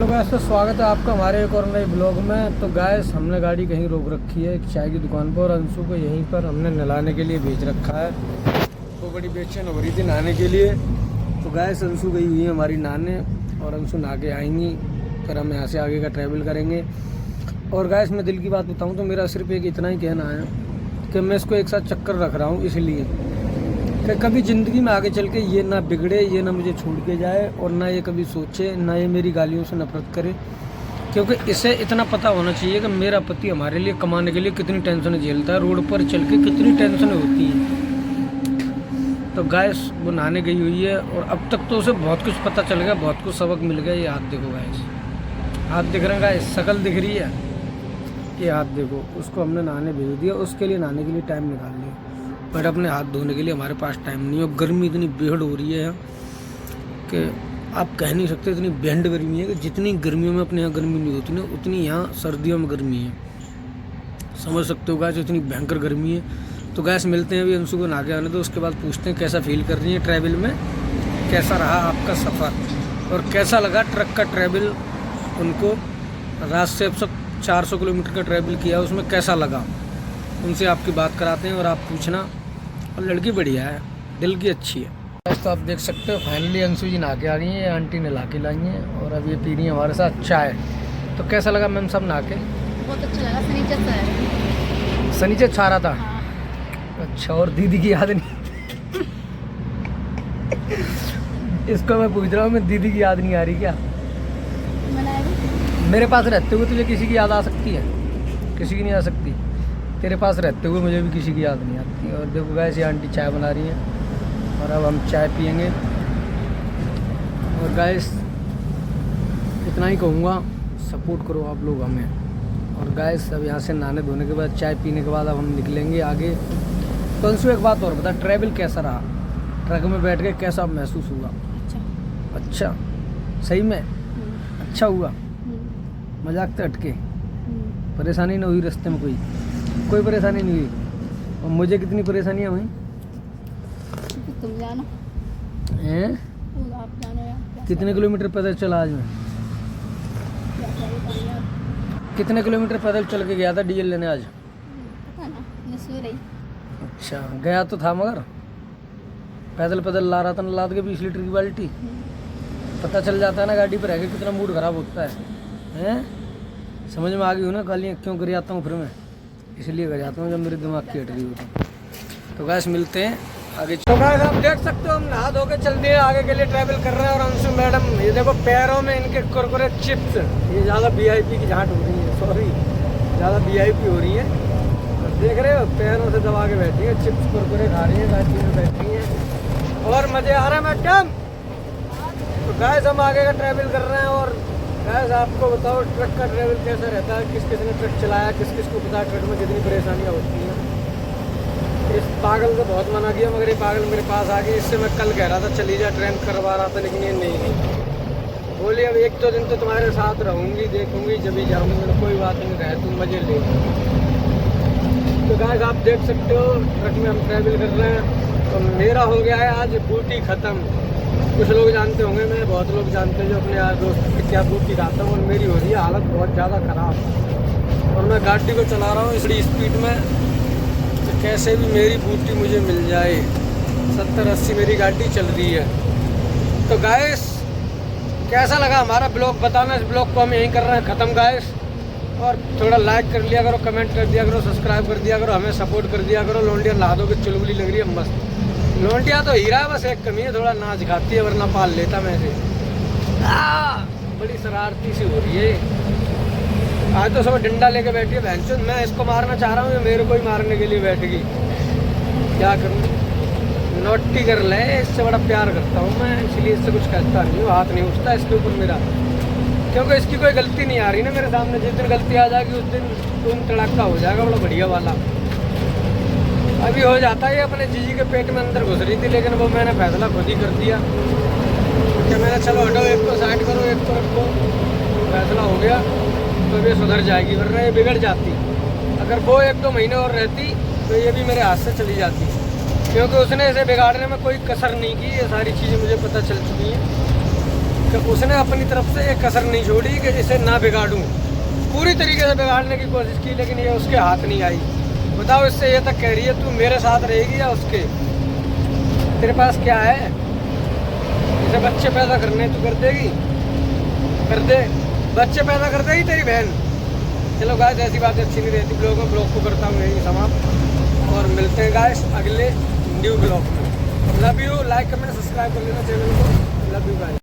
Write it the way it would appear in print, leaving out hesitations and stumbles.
तो गैस तो स्वागत है आपका हमारे एक और नए ब्लॉग में। तो गैस हमने गाड़ी कहीं रोक रखी है एक चाय की दुकान पर और अंशु को यहीं पर हमने नहलाने के लिए भेज रखा है। तो बड़ी बेचैन हो रही थी नहाने के लिए। तो गैस अंशु गई हुई है हमारी नहाने और अंशु नहा के आएंगी, फिर हम यहाँ से आगे का ट्रैवल करेंगे। और गैस मैं दिल की बात बताऊँ तो मेरा सिर्फ एक इतना ही कहना है कि मैं इसको एक साथ चक्कर रख रहा हूँ इसलिए कि कभी ज़िंदगी में आगे चल के ये ना बिगड़े, ये ना मुझे छोड़ के जाए और ना ये कभी सोचे, ना ये मेरी गालियों से नफरत करे। क्योंकि इसे इतना पता होना चाहिए कि मेरा पति हमारे लिए कमाने के लिए कितनी टेंशन झेलता है, रोड पर चल के कितनी टेंशन होती है। तो गैस वो नहाने गई हुई है और अब तक तो उसे बहुत कुछ पता चल गया, बहुत कुछ सबक मिल गया। ये हाथ देखो गैस, हाथ दिख रहा है गैस, शकल दिख रही है, ये हाथ देखो। उसको हमने नहाने भेज दिया, उसके लिए नहाने के लिए टाइम निकाल लिया, बट अपने हाथ धोने के लिए हमारे पास टाइम नहीं है। और गर्मी इतनी बेहद हो रही है कि आप कह नहीं सकते, इतनी बेहद गर्मी है कि जितनी गर्मियों में अपने यहाँ गर्मी नहीं होती ना, उतनी यहाँ सर्दियों में गर्मी है। समझ सकते हो गैस, इतनी भयंकर गर्मी है। तो गैस मिलते हैं अभी अंशु को नहा के आने, तो उसके बाद पूछते हैं कैसा फील कर रही है ट्रैवल में, कैसा रहा आपका सफ़र और कैसा लगा ट्रक का ट्रैवल उनको। रात से अब तक 400 किलोमीटर का ट्रैवल किया, उसमें कैसा लगा, उनसे आपकी बात कराते हैं और आप पूछना। और लड़की बढ़िया है, दिल की अच्छी है। तो आप देख सकते हो फाइनली अंशु जी नहा के आ रही हैं, आंटी ने ला के लाई हैं और अब ये पी रही है हमारे साथ चाय। तो कैसा लगा मैम सब नहा के? बहुत अच्छा लगा। सनीचर से है, सनीचर छा रहा था। हाँ। अच्छा, और दीदी की याद नहीं इसको मैं पूछ रहा हूँ, मैं दीदी की याद नहीं आ रही क्या? मेरे पास रहते हुए तुझे किसी की याद आ सकती है? किसी की नहीं आ सकती। तेरे पास रहते हुए मुझे भी किसी की याद नहीं आती। और देखो गैस ये आंटी चाय बना रही है और अब हम चाय पियेंगे। और गैस इतना ही कहूँगा, सपोर्ट करो आप लोग हमें। और गैस अब यहाँ से नहाने धोने के बाद, चाय पीने के बाद अब हम निकलेंगे आगे। तो अंशु एक बात और बता, ट्रैवल कैसा रहा? ट्रक में बैठ के कैसा महसूस हुआ? अच्छा, सही में अच्छा हुआ? मजाक तो हटके, परेशानी ना हुई रास्ते में? कोई परेशानी नहीं हुई? और मुझे कितनी परेशानियाँ हुई? तुम जानो, हैं? आप जानो यार। कितने किलोमीटर पैदल चला आज मैं? कितने किलोमीटर पैदल चल के गया था डीजल लेने आज? पता ना, मैं सो रही। अच्छा, गया तो था मगर पैदल पैदल ला रहा था ना, लाद के 20 लीटर की बाल्टी। पता चल जाता है ना गाड़ी पर रह के कितना मूड खराब होता है, हैं? समझ में आ गई हो ना गालियाँ क्यों कर जाता हूँ फिर मैं? इसलिए कर जाता हूँ जब मेरे दिमाग की हट रही होती। तो गैस मिलते हैं आगे। तो गैस आप देख सकते हो हम नहा धो के चल दिए, आगे के लिए ट्रैवल कर रहे हैं। और अंशु मैडम ये देखो पैरों में इनके कुरकुरे चिप्स, ये ज़्यादा वीआईपी की झांट हो रही है, सॉरी ज़्यादा वीआईपी हो रही है। तो देख रहे हो पैरों से दबा के बैठी है, चिप्स कुरकुरे खा रही है, गाड़ी में बैठी हैं और मज़े आ रहे हैं मैडम। तो गैस हम आगे का ट्रैवल कर रहे हैं। और गैस आपको बताओ ट्रक का ट्रैवल कैसा रहता है, किस किस ने ट्रक चलाया, किस किस को पता ट्रक में कितनी परेशानियाँ होती हैं। इस पागल को बहुत मना किया मगर ये पागल मेरे पास आ गई। इससे मैं कल कह रहा था चली जा, ट्रेन करवा रहा था, लेकिन ये नहीं बोली अब 1-2 दिन तो तुम्हारे साथ रहूँगी, देखूँगी जब भी जाऊँगी। मैंने कोई बात नहीं, रहे तुम मज़े ले। तो गैस आप देख सकते हो ट्रक में हम ट्रैवल कर रहे हैं। तो मेरा हो गया है आज बूटी ख़त्म। कुछ लोग जानते होंगे, मैं बहुत लोग जानते हैं जो अपने यार दोस्त से क्या बूटी खाता हूँ, और मेरी हो रही है हालत बहुत ज़्यादा ख़राब। और मैं गाड़ी को चला रहा हूँ इसी स्पीड में, तो कैसे भी मेरी बूटी मुझे मिल जाए। 70-80 मेरी गाड़ी चल रही है। तो गाइस कैसा लगा हमारा ब्लॉग बताना। इस ब्लॉग को हम यहीं कर रहे हैं ख़त्म गाइस। और थोड़ा लाइक कर लिया करो, कमेंट कर दिया करो, सब्सक्राइब कर दिया करो, हमें सपोर्ट कर दिया करो। लौंडिया नहा दो के चुलबुली लग रही है मस्त। लौंडिया तो हीरा है, बस एक कमी है, थोड़ा नाच खाती है, वरना पाल लेता मैं से। बड़ी शरारती सी हो रही है आज तो, सब डंडा लेके बैठी है भैंसुन। मैं इसको मारना चाह रहा हूँ, ये मेरे को ही मारने के लिए बैठ गई। क्या करूँ, नोटी कर ले, इससे बड़ा प्यार करता हूँ मैं, इसलिए इससे कुछ कहता नहीं हूँ, हाथ नहीं उठता इसके ऊपर मेरा, क्योंकि इसकी कोई गलती नहीं आ रही ना मेरे सामने। जिस दिन गलती आ जाएगी उस दिन तुम तड़ाका हो जाएगा बड़ा बढ़िया वाला। अभी हो जाता है, अपने जीजी के पेट में अंदर घुस रही थी, लेकिन वो मैंने फैसला खुद ही कर दिया कि मैंने चलो हटो, एक को साइड करो, एक को रखो। फैसला हो गया तो ये सुधर जाएगी, वरना ये बिगड़ जाती। अगर वो 1-2 महीने और रहती तो ये भी मेरे हाथ से चली जाती, क्योंकि उसने इसे बिगाड़ने में कोई कसर नहीं की। ये सारी चीज़ें मुझे पता चल चुकी हैं। कि उसने अपनी तरफ से एक कसर नहीं छोड़ी कि इसे ना बिगाड़ूं। पूरी तरीके से बिगाड़ने की कोशिश की, लेकिन ये उसके हाथ नहीं आई। बताओ, इससे ये तक कह रही है तू मेरे साथ रहेगी या उसके, तेरे पास क्या है? जैसे बच्चे पैदा करने तू कर देगी, कर दे, बच्चे पैदा कर देगी तेरी बहन। चलो गाइस, ऐसी बातें अच्छी नहीं रहती ब्लॉग में। ब्लॉग को करता हूँ यही समाप्त और मिलते हैं गाइस अगले न्यू ब्लॉग में। Love you, like comment subscribe कर लेना चैनल को। Love you guys.